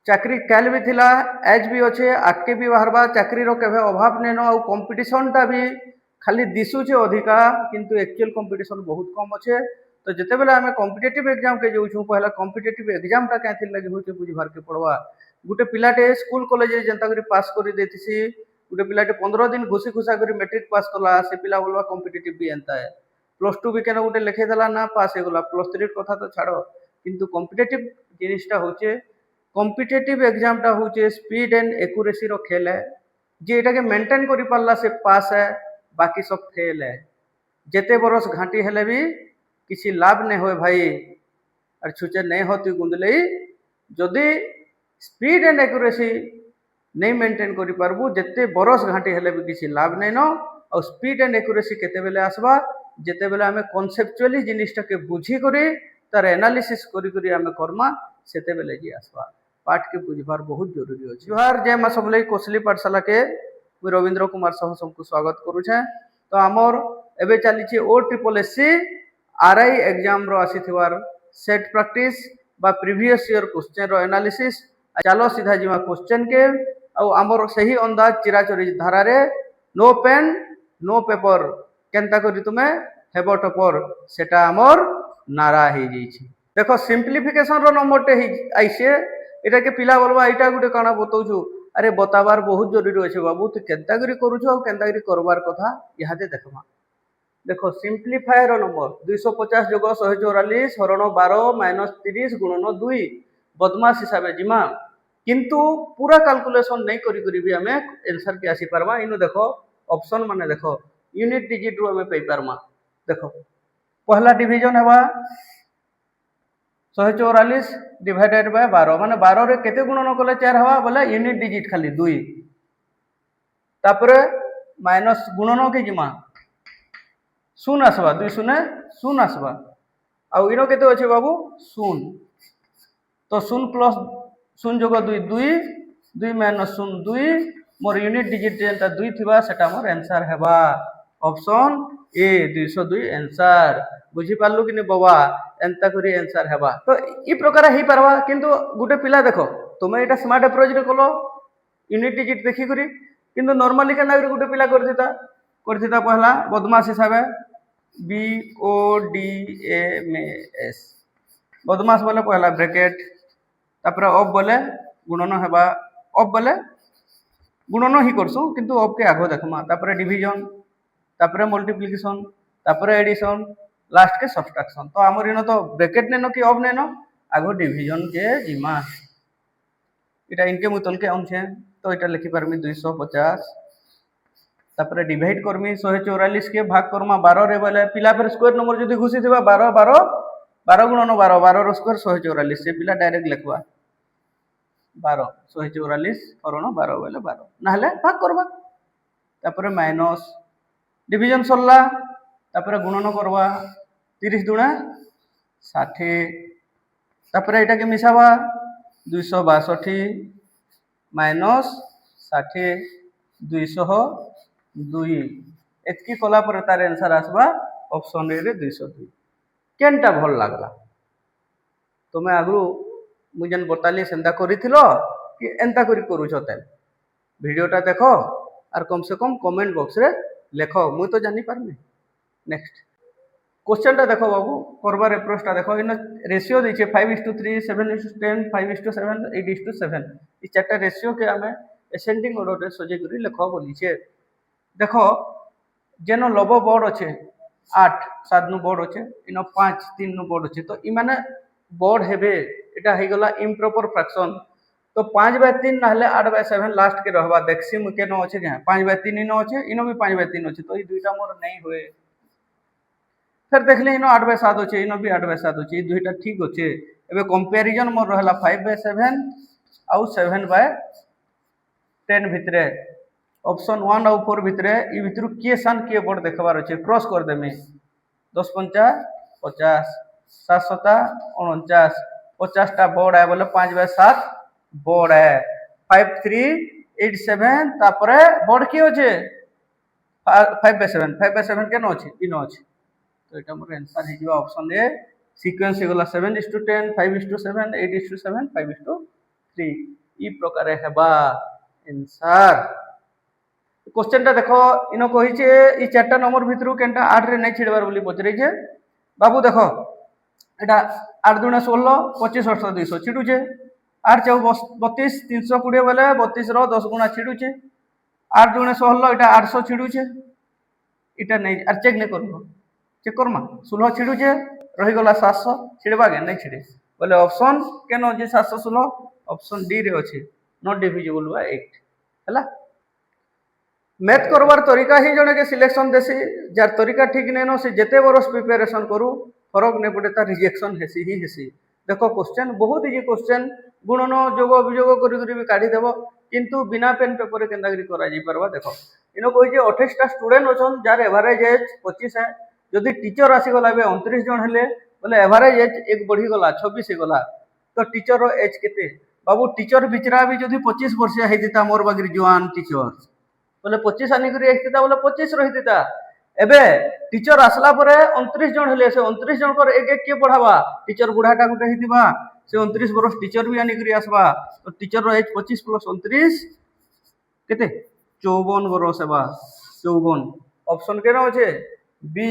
चाकरी कैल भी थिला एज भी अच्छे आगे भी बाहरबा चाकरी केवे अभाव नहीं न कंपिटिशनटा भी खाली दिशुचे अधिका किंतु एक्चुअल कंपिटिशन बहुत कम अच्छे। तो जिते बेले आम कॉम्पिटिटिव एग्जाम के जाऊँ पहला कॉम्पिटिटिव एग्जामटा क्या लगे हूँ बुझबार के पड़वा। गोटे पिलाटे स्कूल कॉलेज जेनता कर पास कर देसी गोटे पिलाटे 15 दिन घुसी घुसा कर मेट्रिक पास कला से पिला बोलवा कॉम्पिटिटिव भी एंता है +2 भी केना गोटे लिखेदेला ना पास हो गला +3 कथा तो छाड़ किंतु कॉम्पिटिटिव जिनिसटा होचे कॉम्पिटिटिव एग्जामटा होचे स्पीड एंड एक्यूरेसी रो खेल है जे एटा के मेंटेन करि पारला से पास है बाकी सब फेल है। जेते बरस घाटी हेले भी किसी लाभ नहीं होए भाई और छुचे नहीं होती गुंदले जदि स्पीड एंड एक्यूरेसी नहीं मेंटेन करि पारबू जेते बरस घाटी हेले भी किसी लाभ नहीं न और स्पीड एंड एक्यूरेसी केते बेले आसबा जेते बेले आमे कॉन्सेप्चुअली जिनिसटा के बुझी करी तार एनालिसिस करी करी आमे करमा सेते बेले जी आसबा पाठ के बुझबार बहुत जरूरी अछि। जुहार जय मां सबले कोसली पाठशाला के मुई रविंद्र कुमार साहू सबको स्वागत करूछे। तो आमर एबे चलीछि OSSC आरआई एग्जाम रो आसीथिवार सेट प्रैक्टिस बा प्रीवियस ईयर क्वेश्चन रो एनालिसिस। चलो सीधा जीवा क्वेश्चन के और आमर सही अंदाज चिराचरी धारा रे नो पेन नो पेपर केनता करी तुमे हेबो टपर सेटा आमर नारा हे जैछि। देखो सिंप्लिफिकेशन रो नंबर टे आइसे एटा के पिला बोलबा एटा गुटे काना बतौछु अरे बताबार बहुत जरूरी अछि बाबू तू केनता करी करूछु और केनता करी करबार कथा इहाते देखबा। देखो सिंप्लीफाई रो नंबर 250 जोग 144 हरण 12 - 30 गुणन 2 बदमाश हिसाब जिमा किंतु पूरा कैलकुलेशन नहीं करी करी भी हमें आंसर के आसी परबा। इनु देखो ऑप्शन माने देखो यूनिट डिजिट रो हमें पई परमा। देखो पहला डिवीजन हेबा 144 डिवाइडेड बाय 12 माने 12 रे केते गुणन कले 4 हवा बोले यूनिट डिजिट खाली 2 तापरे माइनस गुणन के जिमा 0 आसबा 2 शून्य 0 आसबा आ इनो केते अछि बाबू 0 तो 0 प्लस 0 जोग 2 2 2 माइनस 0 2 मोर यूनिट डिजिट जेंता 2 थिबा सेटा मोर आंसर हेबा ऑप्शन ए 202 आंसर। बुझी पारलु कि नि बाबा एंता करी आंसर हेबा। तो ई प्रकार ही परबा किंतु गुटे पिला देखो तुमे एटा स्मार्ट अप्रोच रे कलो यूनिट डिजिट देखि करी किंतु नॉर्मली केना गुटे पिला करथिता पहला बदमाश हिसाबे BODMAS बदमाश बोले पहला ब्रैकेट तापर ऑफ बोले गुणन हेबा ऑफ बोले गुणन ही करसु किंतु ऑफ के आगो देखमा तापर डिवीजन तापर मल्टीप्लिकेशन तापर एडिशन लास्ट के सब्सट्रैक्शन। तो हमर इनो तो ब्रैकेट नेनो कि ऑफ नेनो आगो डिवीजन के जिमा इटा इनके मुतल के अंशे तो इटा लिखि परमी 250 तापर डिवाइड करमी 144 के भाग करमा 12 रे बोले पिला पर स्क्वायर नंबर जदी घुसी थिबा 12 12 12 गुणन 12 12 रो स्क्वायर 144 से पिला डायरेक्ट लिखवा 12 144 हरण 12 बोले 12 नाहले भाग करबा तापर माइनस डिवीजन सरला तापर गुणन करवा 30 दुना 60 तापर एटा के मिसाबा 262 माइनस 60 202 एतकी कला पर तार आंसर आसबा ऑप्शन ए रे 202 केनटा भल लागला तुमे आगु मु जन बताली सेंदा करिथिलो कि एंता करी करूछ त वीडियोटा देखो और कम से कम कमेंट बॉक्स रे लेखो मु तो जानि पारनी। नेक्स्ट क्वेश्चन टा देखो बाबू करबार अप्रोच टा देखो इन रेशियो दिछे 5:3 7:10 5:7 8:7 ई चारटा रेशियो के हमें एसेंडिंग ऑर्डर रे सजे करी लेखो बोलीछे। देखो जेनो लबो बोर्ड अच्छे 8 7 नु बोर्ड अच्छे इन 5 3 नु बोर्ड अच्छे तो इ माने बोर्ड हेबे एटा हे गला इम्प्रॉपर फ्रैक्शन तो 5/3 नाहले 8/7 लास्ट के रहबा देखसी मु केनो अच्छे के 5/3 इनो अच्छे इनो भी 5/3 अच्छे तो ई दुईटा मोर नहीं हुए। फिर देखले इनो 8/7 अच्छे इनो भी 8/7 अच्छे ई दुईटा ठीक अच्छे। एबे कंपैरिजन मोर रहला 5/7 आउ 7/10 भितरे ऑप्शन 1 और 4 भितरे ई भितरु के सन के बोर्ड देखबार अच्छे क्रॉस कर देमी 10 5 50 7 7 49 50 टा बोर्ड है बोले 5/7 बोर्ड है 5387 तापरे बोर्ड की होचे 5/7 के नो अछि इनो अछि तो एटा मोर आंसर हे जिवा ऑप्शन ए सीक्वेंस हे गला 7:10 5:7 8:7 5:5 3 इ प्रकार हेबा आंसर। क्वेश्चन टा देखो इनो कहि छे इ चारटा नंबर भितरु केनटा 8 रे नै छिड़बार बोली पचरै छे। बाबू देखो एटा 8 दुणे 16 25 8 200 छिड़ुछे। 8 चौ 32 320 बोले 32 रो 10 गुणा छिड़ुछे। 8 दुणे 16 एटा 800 छिड़ुछे। इटा नै आर चेक नै करबो चेक करमा 16 छिड़ुछे रही गला 700 छिड़बा के नै छिड़े बोले ऑप्शन केनो जे 716 ऑप्शन डी रे अछि नॉट डिविजिबल बाय 8 हला। मैथ करवार तरीका ही जने के सिलेक्शन देसी जार तरीका ठीक नै नो से जेते बरस प्रिपरेशन करू फरक नै पड़े ता रिजेक्शन हेसी ही हेसी। देखो क्वेश्चन बहुत इजी क्वेश्चन गुणन जोग वियोग करी करी भी काढी देबो किंतु बिना पेन पेपर केनदा करी करा जी परबा। देखो इनो कहि जे 28 टा स्टूडेंट अछन जार एवरेज एज 25 है जदि टीचर आसी गला बे 29 जन हेले बोले एवरेज एज एक बढ़ी गला 26 हे गला तो टीचर रो एज केते बाबू टीचर बिचरा भी जदि 25 वर्ष हेदिता मोर बागिर जवान टीचर बोले 25 आनी करी हेतिता बोले 25 रहितिता। एबे टीचर आसला परे 29 जन हेले से 29 जन कर एक एक के पढ़ावा टीचर बुढ़ाटा गुटे हेतिबा से 29 बरस टीचर भी आनी करी आसबा तो टीचर रो एज 25 प्लस 29 केते 54 बरस हेबा 54 ऑप्शन केना होचे बी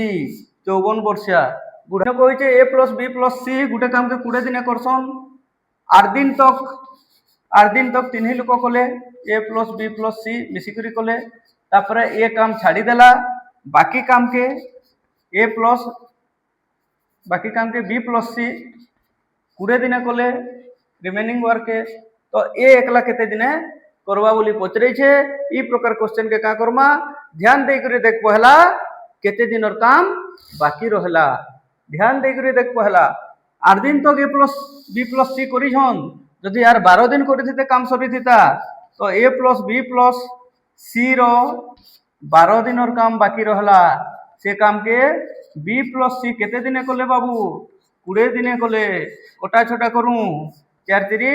54 वर्षिया। गुटे कहि छे ए प्लस बी प्लस सी गुटे काम के 20 दिन करसन 8 दिन तक तीन ही लोक कले ए प्लस बी प्लस सी मिसिकरी कले तापरे ए काम छाड़ी देला बाकी काम के ए प्लस बाकी काम के बी प्लस सी 20 दिन कले रिमेनिंग वर्क के तो ए एकला केते दिने करवा बोली पचरै छे। ई प्रकार क्वेश्चन के का करमा ध्यान दे करी देख पहला केते दिनर काम बाकी रहला ध्यान दे करी देख पहला 8 दिन तक ए प्लस बी प्लस सी करी छन जदि यार 12 दिन करिथिते काम सरिथिता तो ए प्लस बी प्लस सी रो 12 दिनर काम बाकी रहला से काम के बी प्लस सी केते दिने कले बाबू 20 दिने कले कोटा छोटा करू 4 3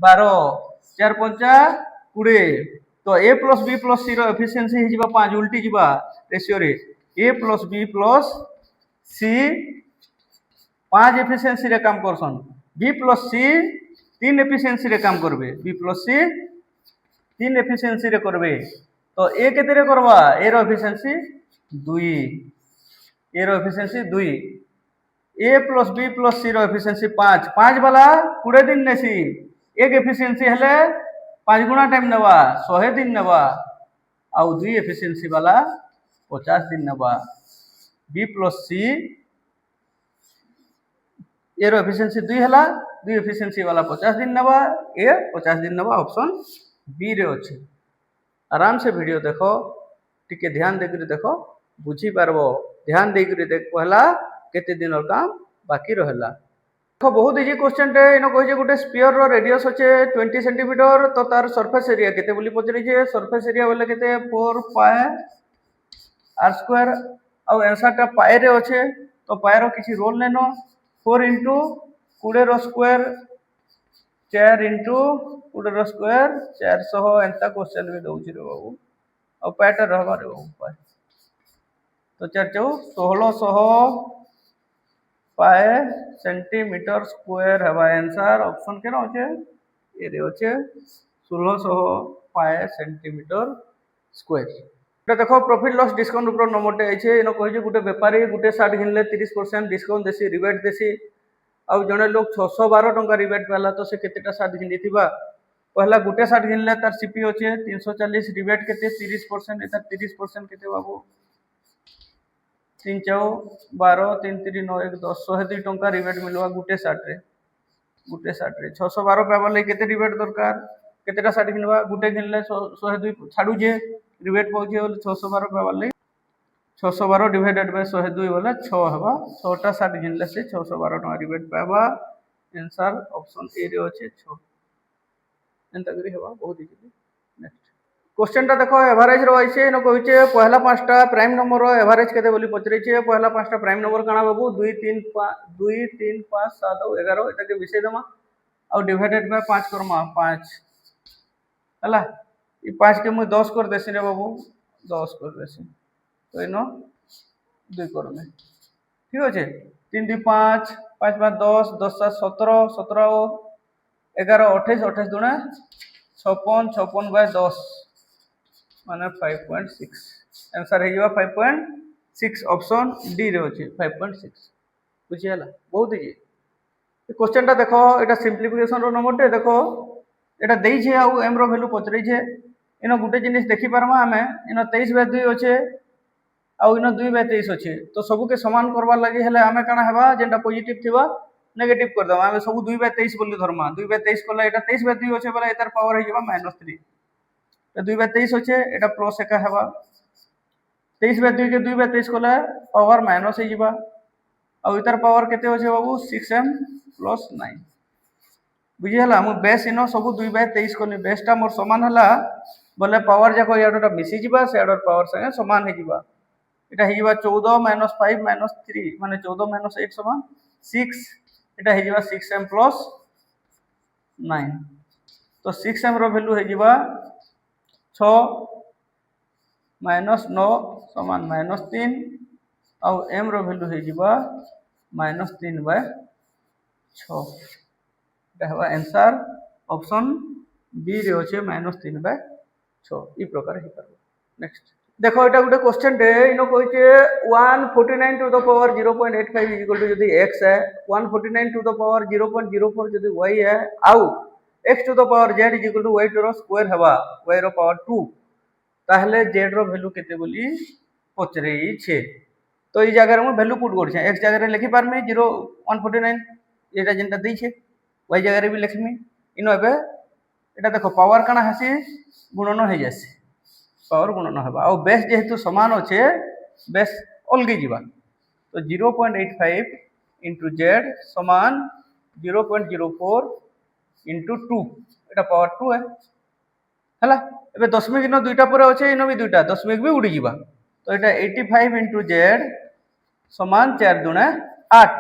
12 4 5 20 तो ए प्लस बी प्लस सी रो एफिशिएंसी हि जिबा 5 उल्टी जिबा रेशियो रे ए प्लस बी प्लस सी 5 एफिशिएंसी रे काम करसन बी प्लस सी 3 एफिशिएंसी रे काम करबे बी प्लस सी 3 एफिशिएंसी रे करबे तो ए केते रे करबा ए रो एफिशिएंसी 2 ए रो एफिशिएंसी 2 ए प्लस बी प्लस सी रो एफिशिएंसी 5 5 वाला 20 दिन नेसी एक एफिशिएंसी हेले 5 गुना टाइम नेबा 100 दिन नेबा आउ 2 एफिशिएंसी वाला 50 दिन नेबा बी प्लस सी ए रो एफिशिएंसी 2 हला 2 एफिशिएंसी वाला 50 दिन नेबा ए 50 दिन नेबा ऑप्शन बी रे अछि। आराम से वीडियो देखो टिके ध्यान दे करी देखो बुझी पारबो ध्यान दे करी देख पहला केते दिनर काम बाकी रहला। देखो बहुत इजी क्वेश्चन टे इनो कहि जे गुटे स्फीयर रो रेडियस होचे 20 सेंटीमीटर तो तार सरफेस एरिया केते बोली पचरै जे सरफेस एरिया बोले केते 4 पाई आर स्क्वायर आ आंसर टा पाई रे होचे तो पाई रो किछि रोल नेनो 4 into 20 रो स्क्वायर 4 into 20 रो स्क्वायर 400 एंता क्वेश्चन भी दउछि रे बाबू आ पैटर्न रहबा रे बाबू तो 4 चौ 1600 पाई सेंटीमीटर स्क्वायर हवा आंसर ऑप्शन केना होचे ए रे होचे 1600 पाई सेंटीमीटर स्क्वायर। देखो प्रॉफिट लॉस डिस्काउंट ऊपर नंबर टे आइछे इनो कहि जे गुटे व्यापारी गुटे शर्ट घिनले 30% डिस्काउंट देसी रिबेट देसी आ जने लोग 612 टंका रिबेट पाला तो से केतेटा शर्ट घिनिथिबा पहला गुटे शर्ट घिनले तार सीपी होचे 340 रिबेट केते 30% एता 30% केते बाबू 3 चौ 12 3 3 9 1 10 102 टंका रिबेट मिलवा गुटे शर्ट रे 612 पाबा ले केते रिबेट दरकार केतेटा शर्ट घिनवा गुटे घिनले 102 छाडू जे रिबेट पहुचे 612 पाबा ले 612 डिवाइडेड बाय 102 बोले 6 हवा 6 टा शर्ट घिनले से 612 टंका रिबेट पाबा आंसर ऑप्शन ए रे होचे 6 एंता करी हवा बहुत इजी। नेक्स्ट क्वेश्चन टा देखो एवरेज रो आइसे न कहिचे पहला पांचटा प्राइम नंबर रो एवरेज केते बोली पचरै छे पहला पांचटा प्राइम नंबर काना बाबू 2 3 5 7 11 एटा के विषय दमा आ डिवाइडेड बाय 5 करमा 5 हला ई 5 के मु 10 कर देसी रे बाबू 10 कर देसी तो इनो 2 करमे ठीक होचे 3 2 5 5 5 10 10 7 17 17 11 28 28 दुणे 56 56 बाय 10 माने 5.6 आंसर हे जवा 5.6 ऑप्शन डी रे अछि 5.6 बुझी हला बहुत इजी क्वेश्चन टा देखो एटा सिंप्लिफिकेशन रो नंबर टे देखो एटा देई छे आ एम रो वैल्यू पचरै छे इनो गुटे जिनिस देखि पारमा हमें इनो 23/2 अच्छे आ इनो 2/23 अच्छे तो सबू के समान करवा लगी हेले हमें काना हेबा जेंटा पॉजिटिव थिबा नेगेटिव कर दमा हमें सब 2/23 बोली धरमा 2/23 कोला एटा 23/2 अच्छे बोला एतार पावर हे जबा -3 तो 2/23 अच्छे एटा प्लस एका हेबा 23/2 के 2/23 कोला पावर माइनस हे जबा आ इतार पावर केते अच्छे बाबू 6m + 9 बुझी हला मु बेस इनो सब 2/23 कोनी बेसटा मोर समान हला बोले पावर जाको याडोटा मिसी जिबा से याडोर पावर संगे समान हे जिबा एटा हे जिबा 14 - 5 - 3 माने 14 - 8 समान 6 एटा हे जिबा 6m + 9 तो 6m रो वैल्यू हे जिबा 6 - 9 समान -3 आ m रो वैल्यू हे जिबा -3/6 एटा हवा आंसर ऑप्शन बी रे होचे -3/6 ई प्रकार हे परबो नेक्स्ट देखो एटा गुटे क्वेश्चन डे इनो कहचे 149 to the power 0.85 equal to यदि x है 149 टू द पावर 0.04 यदि y है आउ x to the power z equal to y रो स्क्वायर हवा y रो पावर 2 ताहले z रो वैल्यू केते बोली पचरेई छे तो ई जगह रे मु वैल्यू पुट कर छे x जगह रे लिखि पारमे 149 एटा जेंटा दै छे y जगह रे भी लिखमी इनो एबे एटा देखो पावर काना हसी गुणन हे जासी पावर गुणन हबा आ बेस जेहेतु समान अच्छे बेस अलगी जीवा तो 0.85 इंटू z समान 0.04 इंटू 2 एटा पावर 2 है हला एबे दशमिक इनो दुईटा परे अच्छे इनो भी दुईटा दशमिक भी उड़ी जीवा तो एटा 85 इंटू z समान 4 दुणे 8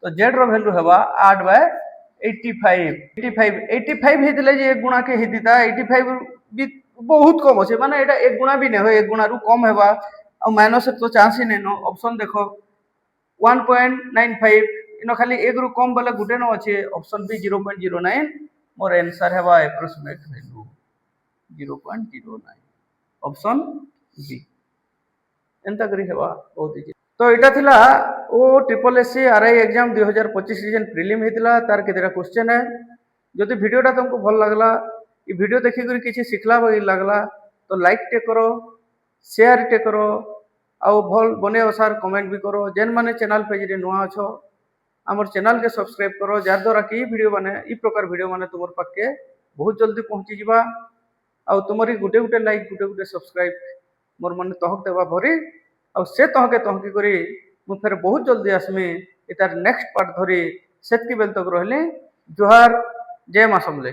तो z रो वैल्यू हबा 8/85 हेतिले जे एक गुणा के हेतिता 85 भी बहुत कम अच्छे माने एटा एक गुणा भी नै हो एक गुणा रु कम हेबा आ माइनस तो चांस ही नै नो ऑप्शन देखो 1.95 इनो खाली एक रु कम बोले गुटे न अच्छे ऑप्शन बी 0.09 मोर आंसर हेबा एप्रोक्सीमेट वैल्यू 0.09 ऑप्शन बी एंता करी हेबा बहुत इजी तो एटा थिला O triple SC RI exam 2025 season prelim हेतिला तार केतेरा क्वेश्चन है जदि वीडियोटा तुमको भल लागला ई वीडियो देखि करी किछि सिखला बई लागला तो लाइक टे करो शेयर टे करो आ भल बने अनुसार कमेंट भी करो जेन माने चैनल पे जे नुआ अछो हमर चैनल के सब्सक्राइब करो जार द्वारा कि वीडियो माने ई प्रकार वीडियो माने तुमर पाके बहुत जल्दी पहुंची जिबा आ तुमरी गुटे गुटे लाइक गुटे गुटे सब्सक्राइब मोर माने तहक देबा भरी आ से तहके तहकी करी मु फेर बहुत जल्दी आसमी इतार नेक्स्ट पार्ट धरी सेतकी बेल तक रहली जोहार जय मां समले।